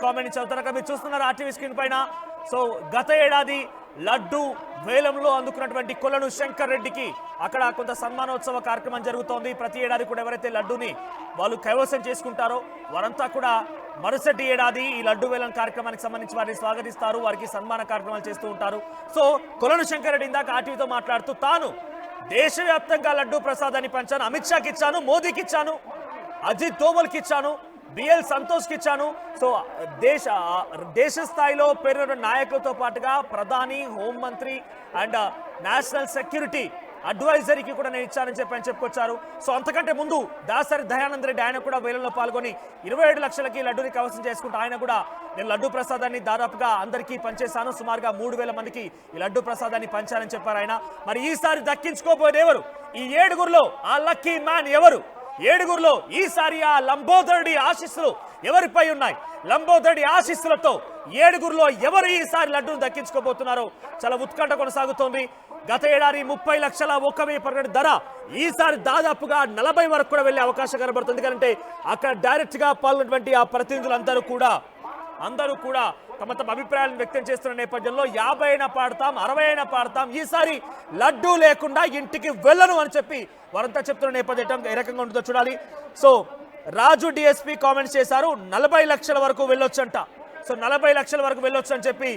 Comment చదువుతారు మీరు చూస్తున్నారు ఆర్టీవీ స్క్రీన్ పైన. సో గత ఏడాది లడ్డు వేలంలో అందుకున్నటువంటి కొలను శంకర్ రెడ్డికి అక్కడ కొంత సన్మానోత్సవ కార్యక్రమం జరుగుతోంది. ప్రతి ఏడాది కూడా ఎవరైతే లడ్డుని వాళ్ళు కైవసం చేసుకుంటారో వారంతా కూడా మరుసటి ఏడాది ఈ లడ్డు వేలం కార్యక్రమానికి సంబంధించి వారిని స్వాగతిస్తారు, వారికి సన్మాన కార్యక్రమాలు చేస్తూ ఉంటారు. సో కొలను శంకర్ రెడ్డి ఇందాక ఆర్టీవీతో మాట్లాడుతూ తాను దేశవ్యాప్తంగా లడ్డు ప్రసాదాన్ని పంచాను, అమిత్ షాకి ఇచ్చాను, మోదీకి ఇచ్చాను, అజిత్ దోవల్కి ఇచ్చాను, బిఎల్ సంతోష్కి ఇచ్చాను. సో దేశ స్థాయిలో పేరున్న నాయకులతో పాటుగా ప్రధాని, హోంమంత్రి అండ్ నేషనల్ సెక్యూరిటీ అడ్వైజరీకి కూడా నేను ఇచ్చానని చెప్పుకొచ్చారు. సో అంతకంటే ముందు దాసరి దయానంద్ రెడ్డి ఆయన కూడా వేలంలో పాల్గొని 27 లక్షలకి లడ్డూని కవసం చేసుకుంటూ ఆయన కూడా నేను లడ్డు ప్రసాదాన్ని దాదాపుగా అందరికీ పంచేశాను, సుమారుగా 3000 మందికి ఈ లడ్డు ప్రసాదాన్ని పంచానని చెప్పారు ఆయన. మరి ఈసారి దక్కించుకోబోయేది ఎవరు? ఈ 7గురిలో ఆ లక్కీ మ్యాన్ ఎవరు? 7గురిలో ఈసారి ఆ లంబోదరుడి ఆశీస్సులు ఎవరిపై ఉన్నాయి? లంబోదరుడి ఆశీస్సులతో 7గురిలో ఎవరు ఈసారి లడ్డూను దక్కించుకోబోతున్నారో చాలా ఉత్కంఠ కొనసాగుతోంది. గత ఏడాది 30 లక్షల 1,000 ధర ఈసారి దాదాపుగా 40 వరకు కూడా వెళ్లే అవకాశం కనబడుతుంది. ఎందుకంటే అక్కడ డైరెక్ట్ గా పాల్గొన్నటువంటి ఆ ప్రతినిధులందరూ కూడా తమ అభిప్రాయాలను వ్యక్తం చేస్తున్న నేపథ్యంలో 50 అయినా పాడతాం, 60 అయినా పాడతాం, ఈసారి లడ్డూ లేకుండా ఇంటికి వెళ్ళను అని చెప్పి వారంతా చెప్తున్న నేపథ్యం ఏ రకంగా ఉంటుందో చూడాలి. సో రాజు డిఎస్పీ కామెంట్స్ చేశారు, 40 లక్షల వరకు వెళ్ళొచ్చంట. సో 40 లక్షల వరకు వెళ్ళొచ్చు అని చెప్పి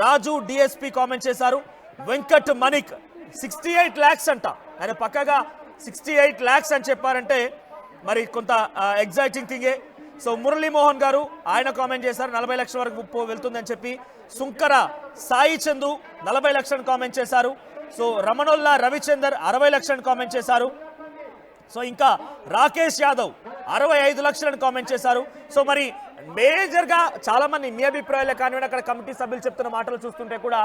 రాజు డిఎస్పీ కామెంట్ చేశారు. వెంకట్ మణిక్ 68 lakhs అంట. ఆయన పక్కగా 68 lakhs అని చెప్పారంటే మరి కొంత ఎగ్జైటింగ్ థింగే. సో మురళీమోహన్ గారు ఆయన కామెంట్ చేశారు 40 లక్షల వరకు వెళ్తుందని చెప్పి. సుంకర సాయి చందు 40 లక్షలను కామెంట్ చేశారు. సో రమణొల్లా రవిచందర్ 60 లక్షలను కామెంట్ చేశారు. సో ఇంకా రాకేష్ యాదవ్ 65 లక్షలను కామెంట్ చేశారు. సో మరి మేజర్గా చాలా మంది మీ అభిప్రాయాలే కానివ్వండి, అక్కడ కమిటీ సభ్యులు చెప్తున్న మాటలు చూస్తుంటే కూడా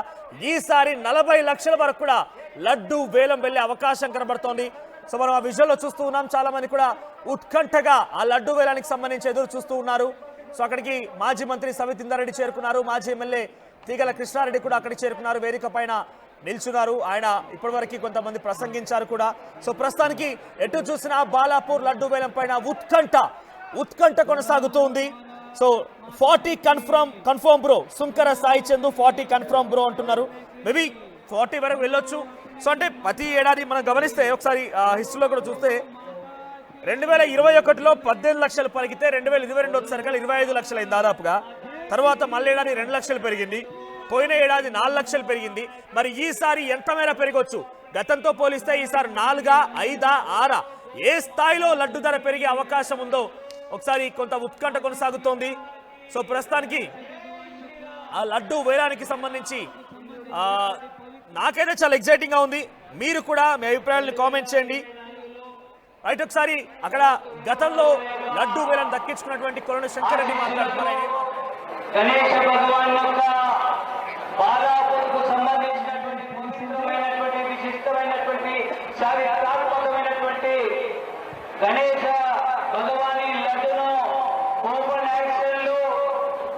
ఈసారి 40 లక్షల వరకు కూడా లడ్డు వేలం వెళ్లే అవకాశం కనబడుతోంది. సో మనం ఆ విజువల్లో చూస్తూ ఉన్నాం, చాలా మంది కూడా ఉత్కంఠగా ఆ లడ్డు వేలానికి సంబంధించి ఎదురు చూస్తూ ఉన్నారు. సో అక్కడికి మాజీ మంత్రి సవిత్ ఇందారెడ్డి చేరుకున్నారు, మాజీ ఎమ్మెల్యే తీగల కృష్ణారెడ్డి కూడా అక్కడికి చేరుకున్నారు, వేదిక పైన నిల్చున్నారు. ఆయన ఇప్పటివరకు కొంతమంది ప్రసంగించారు కూడా. సో ప్రస్తుతానికి ఎటు చూసినా బాలాపూర్ లడ్డు వేలం పైన ఉత్కంఠ కొనసాగుతూ ఉంది. So 40 confirm bro, Sunkara Sai Chandu 40 confirm bro అంటున్నారు. మేబీ 40 వరకు వెళ్ళొచ్చు. సో అంటే ప్రతి ఏడాది మనం గమనిస్తే ఒకసారి హిస్టరీలో కూడా చూస్తే 2021లో 18 లక్షలు పలికితే 2022 వచ్చేసరికి 25 లక్షలు అయింది దాదాపుగా. తర్వాత మళ్ళీ ఏడాది 2 లక్షలు పెరిగింది, పోయిన ఏడాది 4 లక్షలు పెరిగింది. మరి ఈసారి ఎంత మేర పెరగొచ్చు? గతంతో పోలిస్తే ఈసారి 4, 5, 6 ఏ స్థాయిలో లడ్డు ధర పెరిగే అవకాశం ఉందో ఒకసారి కొంత ఉత్కంఠ కొనసాగుతోంది. సో ప్రస్తుతానికి ఆ లడ్డు వేలానికి సంబంధించి నాకైతే చాలా ఎగ్జైటింగ్ గా ఉంది. మీరు కూడా మీ అభిప్రాయాలను కామెంట్ చేయండి. రైట్, ఒకసారి అక్కడ గతంలో లడ్డు వేలం దక్కించుకున్నటువంటి కొలను శంకర్ రెడ్డి మాట్లాడుతున్నారు. గణేశ భగవాన్ యొక్క బాలాపూర్కు సంబంధించినటువంటి పవిత్రమైనటువంటి విశిష్టమైనటువంటి చారిత్రాత్మకమైనటువంటి గణేశ భగవాని లడ్డును ఓపెన్ యాక్సిడెంట్లు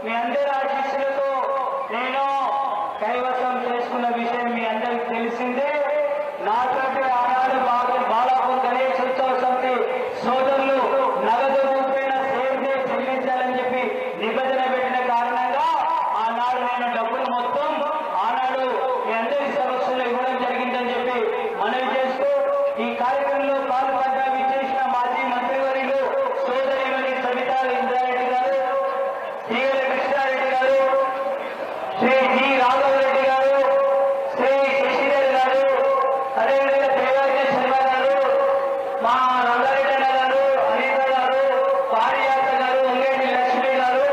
మీ అందరి ఆశీస్సులతో నేను కైవసం చేసుకున్న విషయం మీ అందరికి తెలిసిందే. నాతోటి ఆనాడు బాలాపూర్ గణేశ ఉత్సవ సమితి సోదరులు నగదు రూపేణ సేమ్ డే చెల్లించాలని చెప్పి నిబంధన పెట్టిన కారణంగా ఆనాడు నేను డబ్బులు మొత్తం ఆనాడు మీ అందరి సమస్యలు ఇవ్వడం జరిగిందని చెప్పి మనవి చేస్తూ ఈ కార్యక్రమంలో పాల్గొనగా విచ్చేసిన మాజీ మంత్రివర్యులు సోదరిమణి సవితా ఇంద్రారెడ్డి గారు, తీగల కృష్ణారెడ్డి గారు, శ్రీ జి రాఘవరెడ్డి గారు, శ్రీ శశిధర్ గారు, అదేవిధంగా దేవాజీ శర్మ గారు, మా రంగారెడ్డి గారు, అనిత గారు, పారియాత గారు, అంగేటి లక్ష్మి గారు,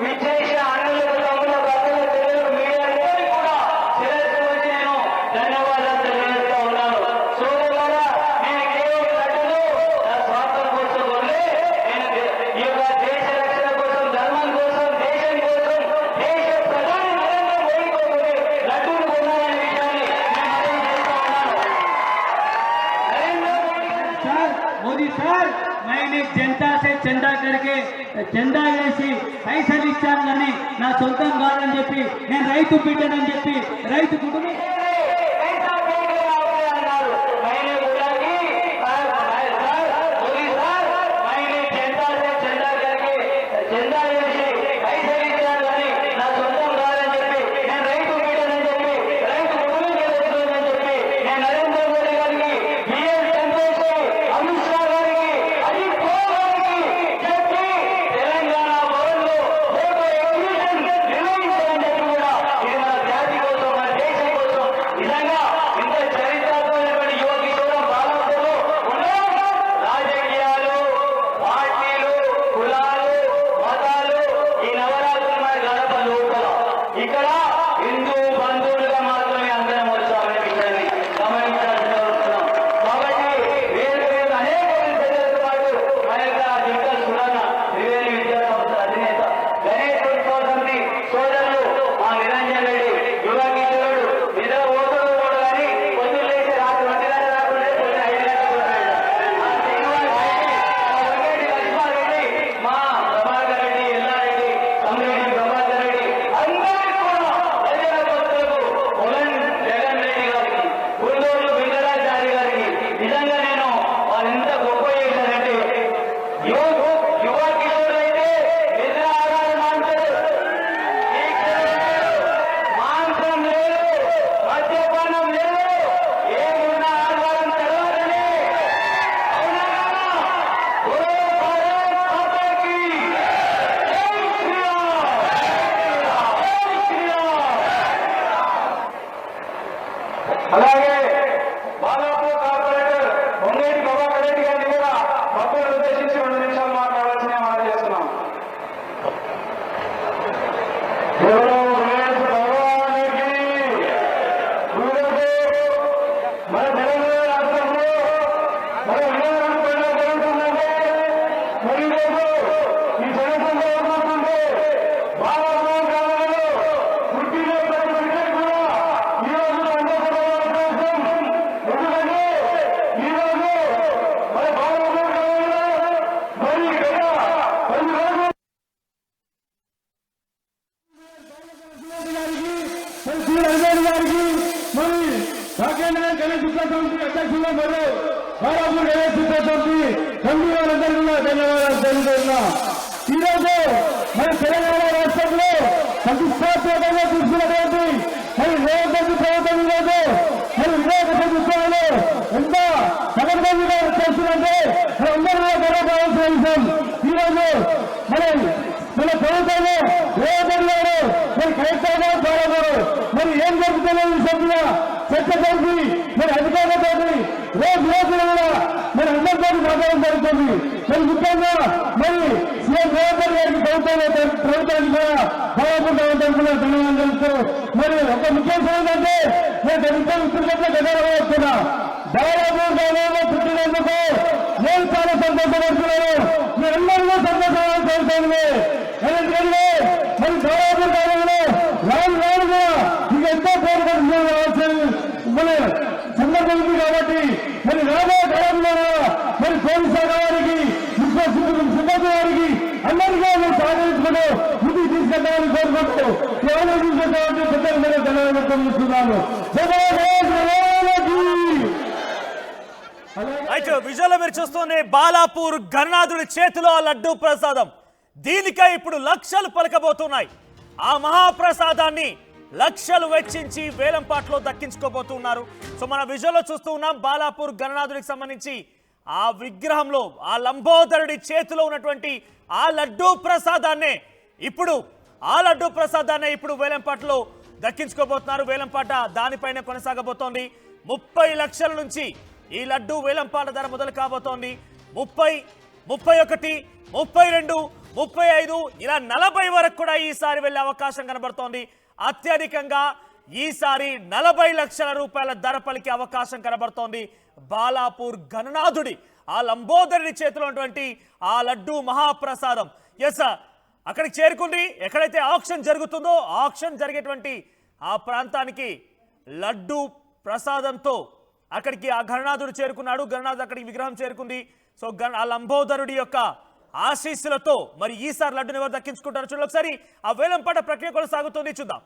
విచ్చేసిన అన్నులకు తమ్ములకు అక్కల తెలుగు మీడియా అందరికీ కూడా శిరస్సు వచ్చి నేను ధన్యవాదాలు తెలియజేస్తా ఉన్నాను. సోదరులారా, నేను కేవలం లడ్డును నా స్వార్థం కోసం వదిలే నేను ఈ యొక్క దేశ రక్షణ కోసం, ధర్మం కోసం, దేశం కోసం, దేశ ప్రధాని నరేంద్ర మోడీ కోసం లడ్డూను కొన్నాననే విషయాన్ని నేను మనవి చేస్తా ఉన్నాను. నరేంద్ర मोदी सर मैंने जनता से चंदा करके చందా వేసి పైసలు ఇచ్చాను కానీ నా సొంతం కాదని చెప్పి నేను రైతు బిడ్డనని చెప్పి రైతు కుటుంబం चंदा అలాగే బాలాపూర్ కార్పొరేటర్ పొంగేటి ప్రభాకర్ రెడ్డి గారిని కూడా భక్తులను ఉద్దేశించి 2 నిమిషాలు మాట్లాడాల్సిన మనం చేస్తున్నాం. మన తెలంగాణ రాష్ట్రంలో మన విజయనగరం పండుగ జరుగుతుందంటే మరి ఈ జనసంఘ ఏమవుతుంటే బాలాపూర్ గ్రామంలో పుట్టిన ప్రతి బిడ్డకు కూడా ఈ రోజు అందజేయడం ఎందుకంటే ఈ రోజు మన బాలాపూర్ గ్రామంలో మరి గత 10 రోజులు గారికి మరి కాకినాడ గణేష్ ఉత్సవ సమితి అధ్యక్షులు మరియు బాలాపూర్ గణేష్ ఉత్సవ సమితి కమిటీ వారందరికీ కూడా ధన్యవాదాలు తెలియజేస్తున్నా. ఈరోజు మన తెలంగాణ రాష్ట్రంలో ప్రతిష్టాత్మకంగా తీసుకున్నటువంటి మరి రేవంత్ ప్రభుత్వం ఈరోజు మరి వినాయక చతుర్థిలో ఎంత పకడ్బందీగా చేస్తుందంటే అందరూ గర్వపడాల్సిన విషయం. ఈరోజు మన ప్రభుత్వంలో రేవంత్ గారు మరి కలెక్టర్ గారు పాల్గొన్నారు. మరి ఏం జరుగుతుందో ఈ సభ్యుల చర్చ జరిపి మరి అధికారులతో రోజున కూడా మరి అందరితో మాట్లాడడం జరుగుతుంది. మరి ముఖ్యంగా మరి సీఎం రేవంత్ గారికి ప్రభుత్వానికి కూడా బాగుంటుందని కూడా ధన్యవాదాలు తెలుస్తూ మరి ఒక ముఖ్య ఏంటంటే నేను ప్రభుత్వం ఇప్పటికంటే గతంలో వస్తున్నా బాలాపూర్ గ్రామంలో పుట్టినందుకు నేను చాలా సంతోషపడుతున్నాను. మీరందరూ సంతోషాలు కోరుతుంది. ఎందుకంటే మరి బాలాపూర్ గ్రామంలో రానుగా మీకు ఎంతో కోరుకుంటున్నాను మన సందర్భం ఉంది కాబట్టి మరి రాబోయే కాలంలో మరి పోలీసు శాఖ వారికి సిబ్బంది వారికి అందరికీ మీరు సహకరించుకుంటూ ముందుకు తీసుకెళ్తామని కోరుకుంటూ కేవలం తీసుకెళ్తామంటే పెద్దలు మీద ధన్యవాదాలు ఇస్తున్నాను. అయితే విజువల్ మీరు చూస్తూనే బాలాపూర్ గణనాథుడి చేతిలో ఆ లడ్డూ ప్రసాదం. దీనికై ఇప్పుడు లక్షలు పలకబోతున్నాయి. ఆ మహాప్రసాదాన్ని లక్షలు వెచ్చించి వేలంపాట్లో దక్కించుకోబోతున్నారు. సో మన విజువల్లో చూస్తూ ఉన్నాం బాలాపూర్ గణనాథుడికి సంబంధించి ఆ విగ్రహంలో ఆ లంబోదరుడి చేతిలో ఉన్నటువంటి ఆ లడ్డూ ప్రసాదాన్నే ఇప్పుడు వేలంపాట్లో దక్కించుకోబోతున్నారు. వేలంపాట దానిపైన కొనసాగబోతోంది. 30 లక్షల నుంచి ఈ లడ్డూ వేలంపాట ధర మొదలు కాబోతోంది. 30, 31, 32, 35 ఇలా 40 వరకు కూడా ఈసారి వెళ్లే అవకాశం కనబడుతోంది. అత్యధికంగా ఈసారి 40 లక్షల రూపాయల ధర పలికే అవకాశం కనబడుతోంది. బాలాపూర్ గణనాథుడి ఆ లంబోదరుడి చేతిలో ఉన్నటువంటి ఆ లడ్డూ మహాప్రసాదం అక్కడికి చేరుకుంది. ఎక్కడైతే ఆక్షన్ జరుగుతుందో ఆక్షన్ జరిగేటువంటి ఆ ప్రాంతానికి లడ్డూ ప్రసాదంతో అక్కడికి ఆ గణనాథుడు చేరుకున్నాడు. గణనాథుడు అక్కడికి విగ్రహం చేరుకుంది. సో ఆ లంబోదరుడి యొక్క ఆశీస్సులతో మరి ఈసారి లడ్డుని ఎవరు దక్కించుకుంటారు చూడండి. ఒకసారి ఆ వేలంపాట ప్రక్రియ కొనసాగుతుంది, చూద్దాం.